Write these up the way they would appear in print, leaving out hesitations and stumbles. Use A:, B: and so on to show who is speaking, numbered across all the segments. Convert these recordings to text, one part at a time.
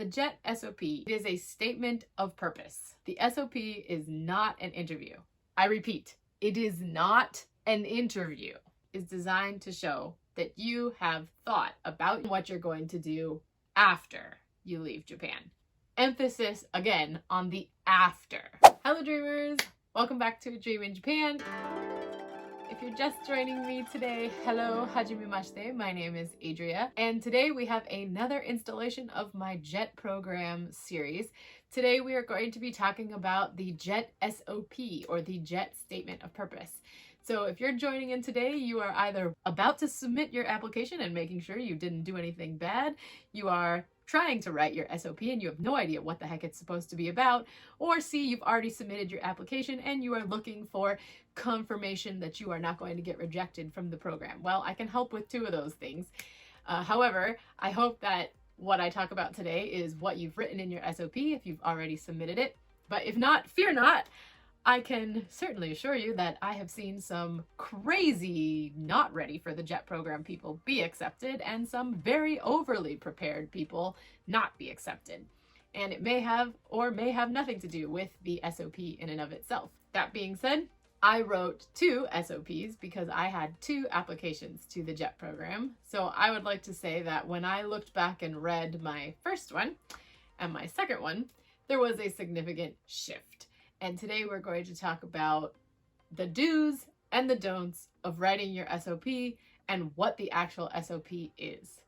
A: The JET SOP is a statement of purpose. The SOP is not an interview. I repeat, it is not an interview. It's designed to show that you have thought about what you're going to do after you leave Japan. Emphasis, again, on the after. Hello dreamers! Welcome back to A Dream in Japan. If you're just joining me today, hello, hajimemashite, my name is Adria, and today we have another installation of my JET program series. Today we are going to be talking about the JET SOP, or the JET Statement of Purpose. So if you're joining in today, you are either about to submit your application and making sure you didn't do anything bad, you are trying to write your SOP and you have no idea what the heck it's supposed to be about, or C, you've already submitted your application and you are looking for confirmation that you are not going to get rejected from the program. Well, I can help with two of those things. However, I hope that what I talk about today is what you've written in your SOP if you've already submitted it. But if not, fear not. I can certainly assure you that I have seen some crazy, not ready for the JET program people be accepted, and some very overly prepared people not be accepted. And it may have or may have nothing to do with the SOP in and of itself. That being said, I wrote 2 SOPs because I had 2 applications to the JET program. So I would like to say that when I looked back and read my first one and my second one, there was a significant shift. And today we're going to talk about the do's and the don'ts of writing your SOP and what the actual SOP is.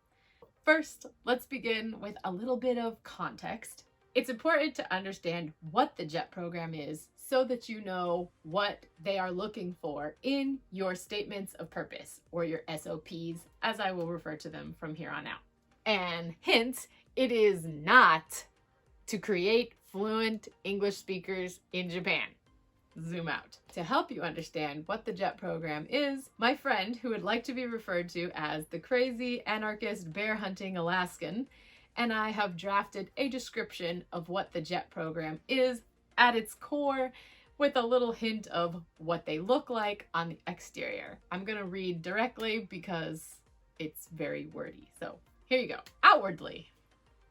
A: First, let's begin with a little bit of context. It's important to understand what the JET program is so that you know what they are looking for in your statements of purpose, or your SOPs, as I will refer to them from here on out. And hint, it is not to create fluent English speakers in Japan. Zoom out. To help you understand what the JET program is, my friend, who would like to be referred to as the crazy anarchist bear hunting Alaskan, and I have drafted a description of what the JET program is at its core, with a little hint of what they look like on the exterior. I'm gonna read directly because it's very wordy. So here you go. Outwardly,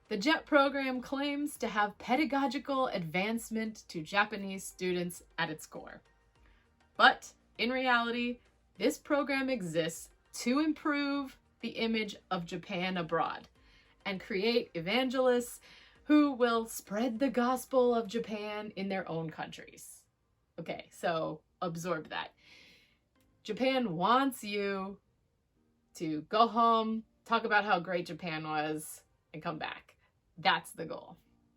A: the JET program claims to have pedagogical advancement to Japanese students at its core. But in reality, this program exists to improve the image of Japan abroad and create evangelists who will spread the gospel of Japan in their own countries. Okay, so absorb that. Japan wants you to go home, talk about how great Japan was, and come back. That's the goal.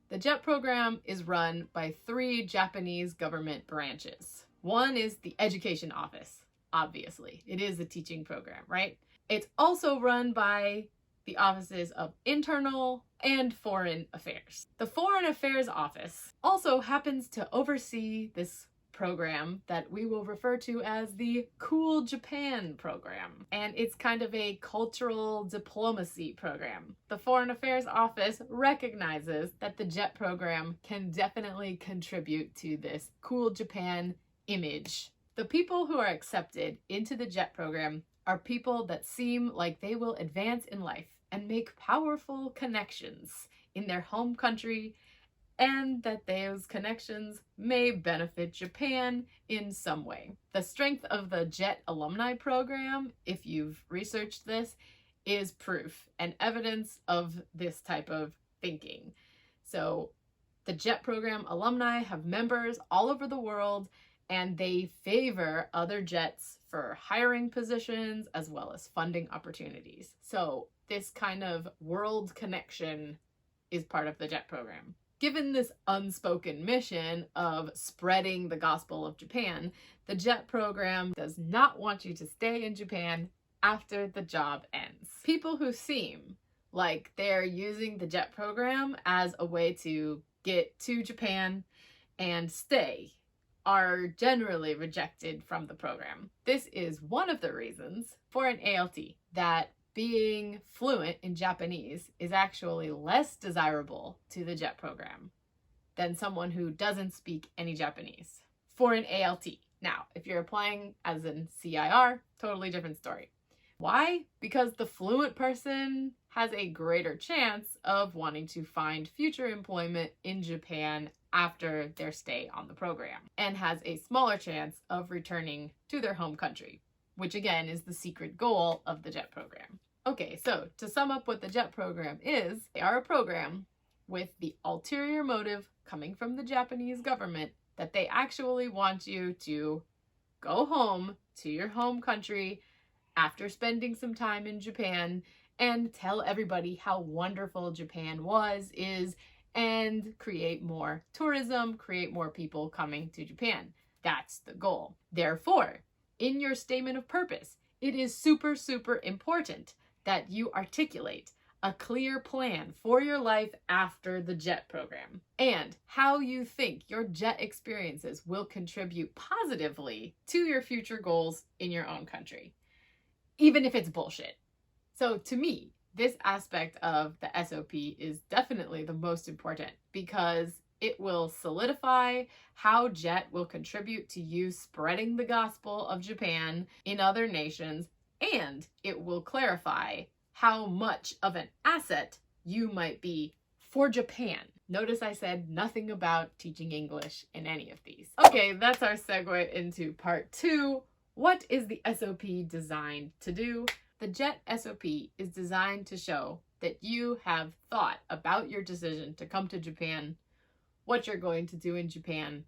A: The JET program is run by 3 Japanese government branches. One is the Education Office, obviously. It is a teaching program, right? It's also run by the offices of Internal and Foreign Affairs. The Foreign Affairs Office also happens to oversee this program that we will refer to as the Cool Japan program. And it's kind of a cultural diplomacy program. The Foreign Affairs Office recognizes that the JET program can definitely contribute to this Cool Japan image. The people who are accepted into the JET program are people that seem like they will advance in life and make powerful connections in their home country, and that those connections may benefit Japan in some way. The strength of the JET alumni program, if you've researched this, is proof and evidence of this type of thinking. So the JET program alumni have members all over the world, and they favor other JETs for hiring positions as well as funding opportunities. So this kind of world connection is part of the JET program. Given this unspoken mission of spreading the gospel of Japan, the JET program does not want you to stay in Japan after the job ends. People who seem like they're using the JET program as a way to get to Japan and stay are generally rejected from the program. This is one of the reasons for an ALT that being fluent in Japanese is actually less desirable to the JET program than someone who doesn't speak any Japanese for an ALT. Now, if you're applying as an CIR, totally different story. Why? Because the fluent person has a greater chance of wanting to find future employment in Japan after their stay on the program, and has a smaller chance of returning to their home country, which again is the secret goal of the JET program. Okay, so to sum up what the JET program is, they are a program with the ulterior motive coming from the Japanese government that they actually want you to go home to your home country after spending some time in Japan and tell everybody how wonderful Japan is, and create more tourism, create more people coming to Japan. That's the goal. Therefore, in your statement of purpose, it is super, super important that you articulate a clear plan for your life after the JET program and how you think your JET experiences will contribute positively to your future goals in your own country, even if it's bullshit. So to me, this aspect of the SOP is definitely the most important because it will solidify how JET will contribute to you spreading the gospel of Japan in other nations, and it will clarify how much of an asset you might be for Japan. Notice I said nothing about teaching English in any of these. Okay, that's our segue into part 2. What is the SOP designed to do? The JET SOP is designed to show that you have thought about your decision to come to Japan, what you're going to do in Japan,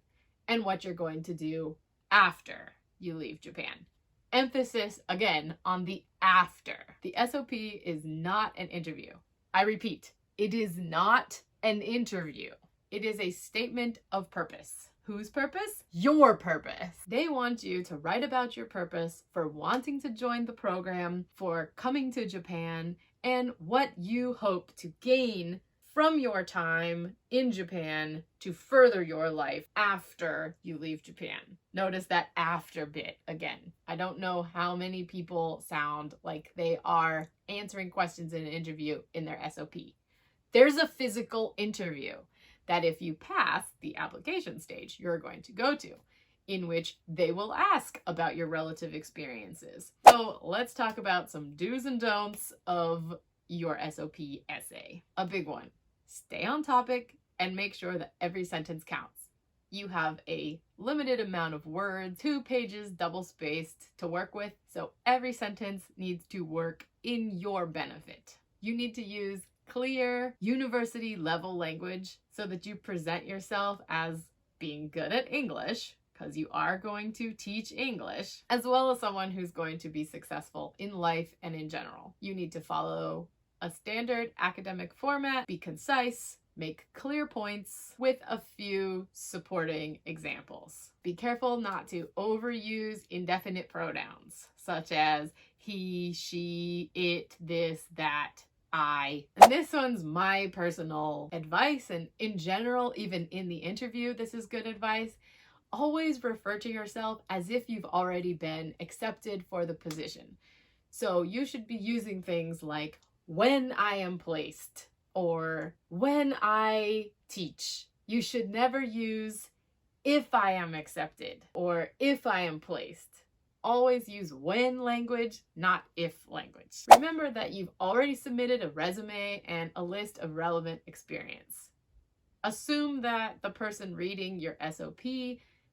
A: and what you're going to do after you leave Japan. Emphasis, again, on the after. The SOP is not an interview. I repeat, it is not an interview. It is a statement of purpose. Whose purpose? Your purpose. They want you to write about your purpose for wanting to join the program, for coming to Japan, and what you hope to gain from your time in Japan to further your life after you leave Japan. Notice that after bit again. I don't know how many people sound like they are answering questions in an interview in their SOP. There's a physical interview that if you pass the application stage, you're going to go to, in which they will ask about your relative experiences. So let's talk about some do's and don'ts of your SOP essay. A big one. Stay on topic and make sure that every sentence counts. You have a limited amount of words, 2 pages double-spaced to work with, so every sentence needs to work in your benefit. You need to use clear, university-level language so that you present yourself as being good at English, because you are going to teach English, as well as someone who's going to be successful in life and in general. You need to follow a standard academic format, be concise, make clear points with a few supporting examples. Be careful not to overuse indefinite pronouns, such as he, she, it, this, that, I. And this one's my personal advice, and in general, even in the interview, this is good advice. Always refer to yourself as if you've already been accepted for the position. So you should be using things like when I am placed or when I teach. You should never use if I am accepted or if I am placed. Always use when language, not if language. Remember that you've already submitted a resume and a list of relevant experience. Assume that the person reading your SOP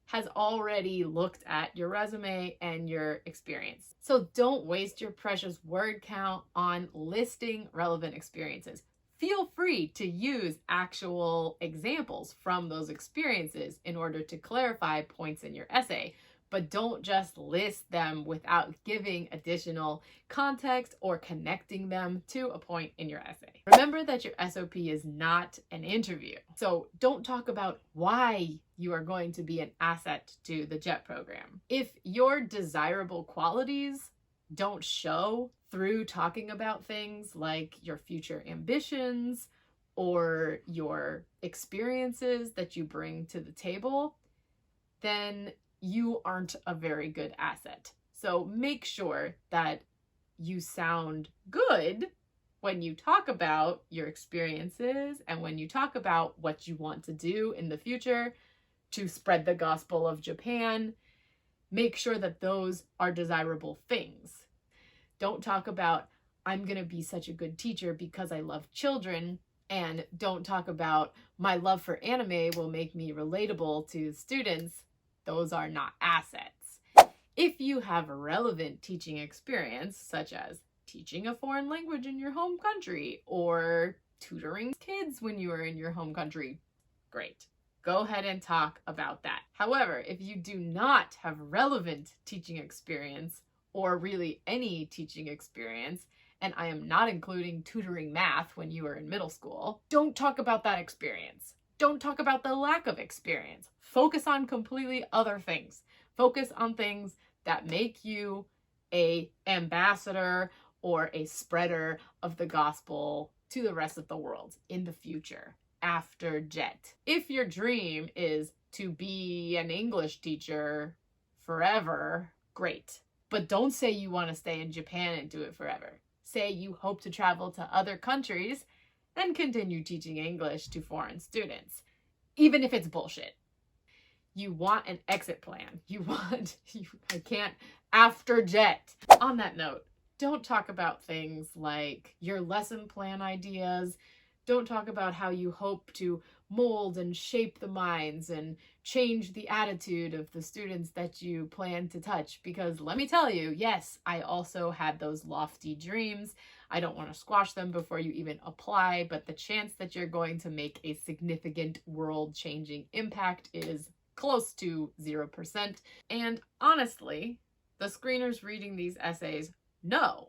A: has already looked at your resume and your experience. So don't waste your precious word count on listing relevant experiences. Feel free to use actual examples from those experiences in order to clarify points in your essay, but don't just list them without giving additional context or connecting them to a point in your essay. Remember that your SOP is not an interview, so don't talk about why you are going to be an asset to the JET program. If your desirable qualities don't show through talking about things like your future ambitions or your experiences that you bring to the table, then you aren't a very good asset. So make sure that you sound good when you talk about your experiences and when you talk about what you want to do in the future to spread the gospel of Japan. Make sure that those are desirable things. Don't talk about, I'm going to be such a good teacher because I love children, and don't talk about my love for anime will make me relatable to students, those are not assets. If you have relevant teaching experience, such as teaching a foreign language in your home country or tutoring kids when you are in your home country, great. Go ahead and talk about that. However, if you do not have relevant teaching experience or really any teaching experience, and I am not including tutoring math when you were in middle school, don't talk about that experience. Don't talk about the lack of experience. Focus on completely other things. Focus on things that make you an ambassador or a spreader of the gospel to the rest of the world in the future, after JET. If your dream is to be an English teacher forever, great. But don't say you want to stay in Japan and do it forever. Say you hope to travel to other countries and continue teaching English to foreign students, even if it's bullshit. You want an exit plan. I can't, after JET. On that note, don't talk about things like your lesson plan ideas. Don't talk about how you hope to mold and shape the minds and change the attitude of the students that you plan to touch. Because let me tell you, yes, I also had those lofty dreams. I don't want to squash them before you even apply, but the chance that you're going to make a significant world-changing impact is close to 0%. And honestly, the screeners reading these essays know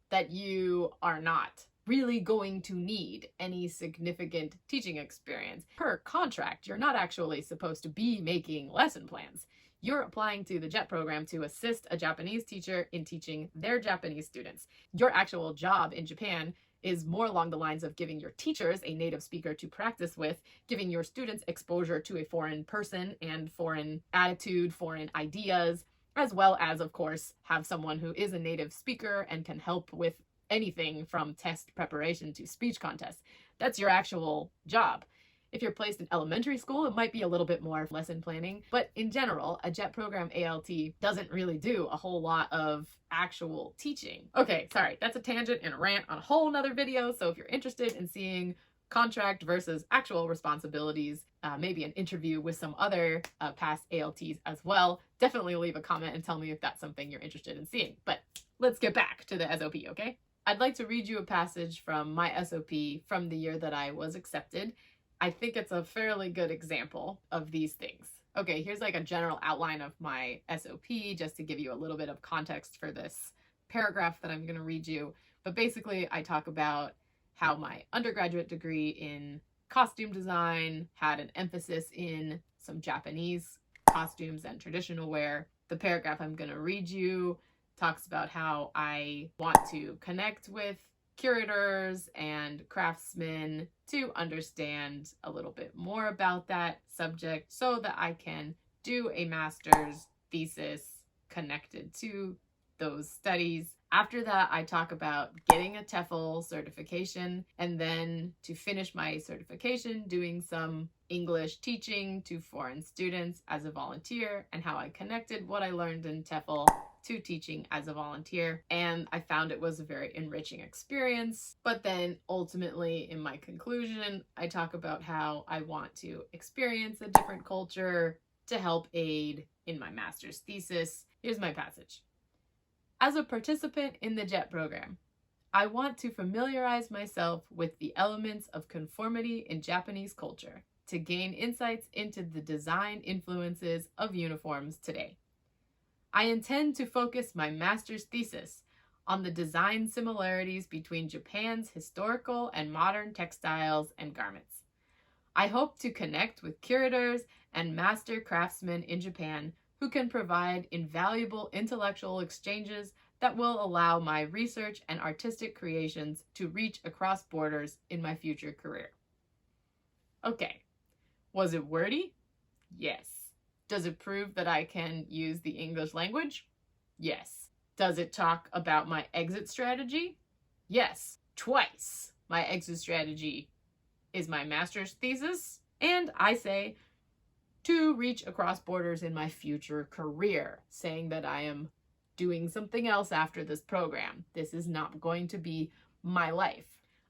A: that you are not really going to need any significant teaching experience. Per contract, you're not actually supposed to be making lesson plans. You're applying to the JET program to assist a Japanese teacher in teaching their Japanese students. Your actual job in Japan is more along the lines of giving your teachers a native speaker to practice with, giving your students exposure to a foreign person and foreign attitude, foreign ideas, as well as, of course, have someone who is a native speaker and can help with anything from test preparation to speech contests. That's your actual job. If you're placed in elementary school, it might be a little bit more lesson planning, but in general, a JET program ALT doesn't really do a whole lot of actual teaching. Okay, sorry, that's a tangent and a rant on a whole nother video, so if you're interested in seeing contract versus actual responsibilities, maybe an interview with some other past ALTs as well, definitely leave a comment and tell me if that's something you're interested in seeing. But let's get back to the SOP, okay? I'd like to read you a passage from my SOP from the year that I was accepted. I think it's a fairly good example of these things. Okay, here's like a general outline of my SOP just to give you a little bit of context for this paragraph that I'm going to read you. But basically, I talk about how my undergraduate degree in costume design had an emphasis in some Japanese costumes and traditional wear. The paragraph I'm going to read you talks about how I want to connect with curators and craftsmen to understand a little bit more about that subject so that I can do a master's thesis connected to those studies. After that, I talk about getting a TEFL certification, and then to finish my certification, doing some English teaching to foreign students as a volunteer, and how I connected what I learned in TEFL to teaching as a volunteer. And I found it was a very enriching experience. But then ultimately in my conclusion, I talk about how I want to experience a different culture to help aid in my master's thesis. Here's my passage. As a participant in the JET program, I want to familiarize myself with the elements of conformity in Japanese culture to gain insights into the design influences of uniforms today. I intend to focus my master's thesis on the design similarities between Japan's historical and modern textiles and garments. I hope to connect with curators and master craftsmen in Japan who can provide invaluable intellectual exchanges that will allow my research and artistic creations to reach across borders in my future career. Okay, was it wordy? Yes. Does it prove that I can use the English language? Yes. Does it talk about my exit strategy? Yes, twice. My exit strategy is my master's thesis, and I say to reach across borders in my future career, saying that I am doing something else after this program. This is not going to be my life.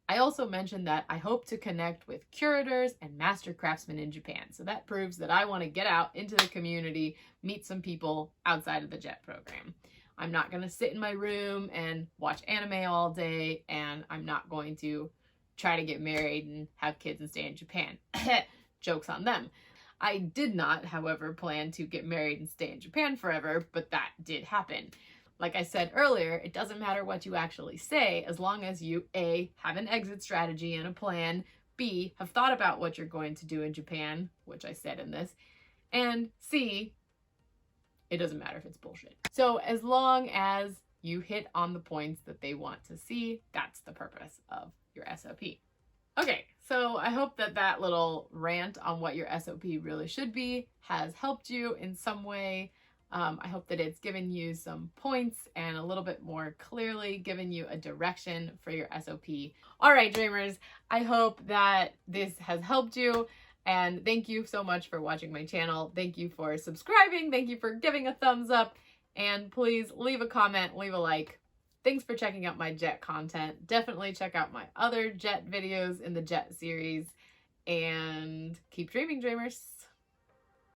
A: I also mentioned that I hope to connect with curators and master craftsmen in Japan. So that proves that I want to get out into the community, meet some people outside of the JET program. I'm not going to sit in my room and watch anime all day, and I'm not going to try to get married and have kids and stay in Japan. Joke's on them. I did not, however, plan to get married and stay in Japan forever, but that did happen. Like I said earlier, it doesn't matter what you actually say as long as you A, have an exit strategy and a plan, B, have thought about what you're going to do in Japan, which I said in this, and C, it doesn't matter if it's bullshit. So as long as you hit on the points that they want to see, that's the purpose of your SOP. Okay, so I hope that that little rant on what your SOP really should be has helped you in some way. I hope that it's given you some points and a little bit more clearly given you a direction for your SOP. All right, dreamers, I hope that this has helped you. And thank you so much for watching my channel. Thank you for subscribing. Thank you for giving a thumbs up. And please leave a comment, leave a like. Thanks for checking out my JET content. Definitely check out my other JET videos in the JET series. And keep dreaming, dreamers.